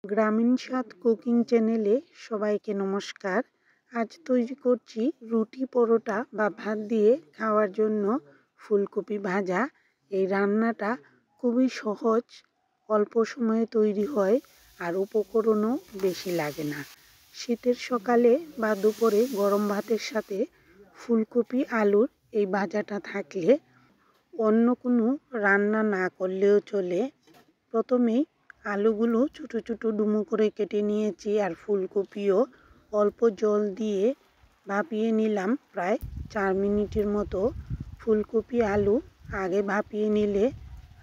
গ্রামীণ স্বাদ কুকিং চ্যানেলে সবাইকে নমস্কার। আজ তৈরি করছি রুটি পরোটা বা ভাত দিয়ে খাওয়ার জন্য ফুলকপি ভাজা। এই রান্নাটা খুবই সহজ, অল্প সময়ে তৈরি হয় আর উপকরণও বেশি লাগে না। শীতের সকালে বা দুপুরে গরম ভাতের সাথে ফুলকপি আলুর এই ভাজাটা থাকলে অন্য কোনো রান্না না করলেও চলে। প্রথমেই আলুগুলো ছোটো ছোটো ডুমো করে কেটে নিয়েছি আর ফুলকপিও অল্প জল দিয়ে ভাপিয়ে নিলাম প্রায় 4 মিনিটের মতো। ফুলকপি আলু আগে ভাপিয়ে নিলে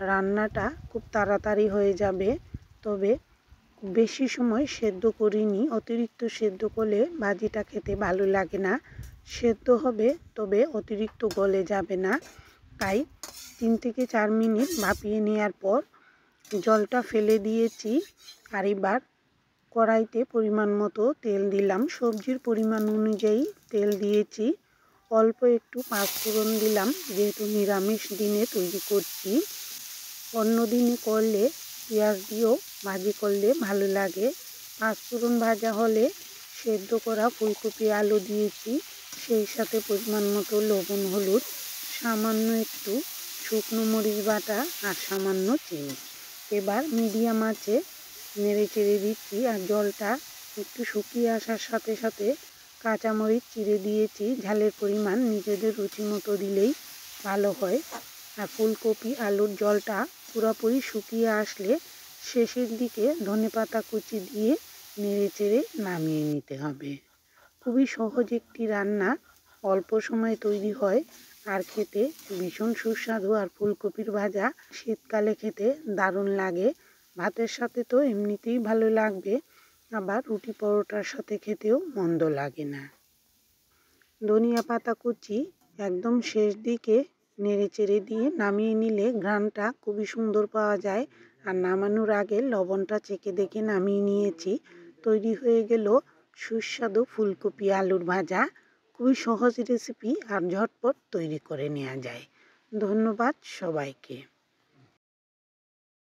রান্নাটা খুব তাড়াতাড়ি হয়ে যাবে, তবে বেশি সময় সেদ্ধ করিনি। অতিরিক্ত সেদ্ধ করলে ভাজিটা খেতে ভালো লাগে না। সেদ্ধ হবে তবে অতিরিক্ত গলে যাবে না, তাই 3 থেকে 4 মিনিট ভাপিয়ে নেওয়ার পর জলটা ফেলে দিয়েছি। আর এবার কড়াইতে পরিমাণ মতো তেল দিলাম, সবজির পরিমাণ অনুযায়ী তেল দিয়েছি। অল্প একটু পাঁচফোড়ন দিলাম, যেহেতু নিরামিষ দিনে তৈরি করছি। অন্য দিনে করলে পেঁয়াজ দিয়েও ভাজি করলে ভালো লাগে। পাঁচফোড়ন ভাজা হলে সেদ্ধ করা ফুলকপি আলু দিয়েছি, সেই সাথে পরিমাণ মতো লবণ, হলুদ, সামান্য একটু শুকনো মরিচ বাটা আর সামান্য চিনি। এবার মিডিয়াম আঁচে নেড়ে চেড়ে দিচ্ছি আর জলটা একটু শুকিয়ে আসার সাথে সাথে কাঁচামরিচ চিড়ে দিয়েছি। ঝালের পরিমাণ নিজেদের রুচি মতো দিলেই ভালো হয়। আর ফুলকপি আলুর জলটা পুরোপুরি শুকিয়ে আসলে শেষের দিকে ধনেপাতা কুচি দিয়ে নেড়ে চেড়ে নামিয়ে নিতে হবে। খুবই সহজ একটি রান্না, অল্প সময়ে তৈরি হয় আর খেতে ভীষণ সুস্বাদু। আর ফুলকপির ভাজা শীতকালে খেতে দারুণ লাগে। ভাতের সাথে তো এমনিতেই ভালো লাগবে, আবার রুটি পরোটার সাথে খেতেও মন্দ লাগে না। ধনিয়া পাতা কুচি একদম শেষ দিকে নেড়ে চেড়ে দিয়ে নামিয়ে নিলে ঘ্রাণটা খুবই সুন্দর পাওয়া যায়। আর নামানোর আগে লবণটা চেখে দেখে নামিয়ে নিয়েছি। তৈরি হয়ে গেল সুস্বাদু ফুলকপি আলুর ভাজা। খুবই সহজ রেসিপি আর ঝটপট তৈরি করে নেওয়া যায়। ধন্যবাদ সবাইকে।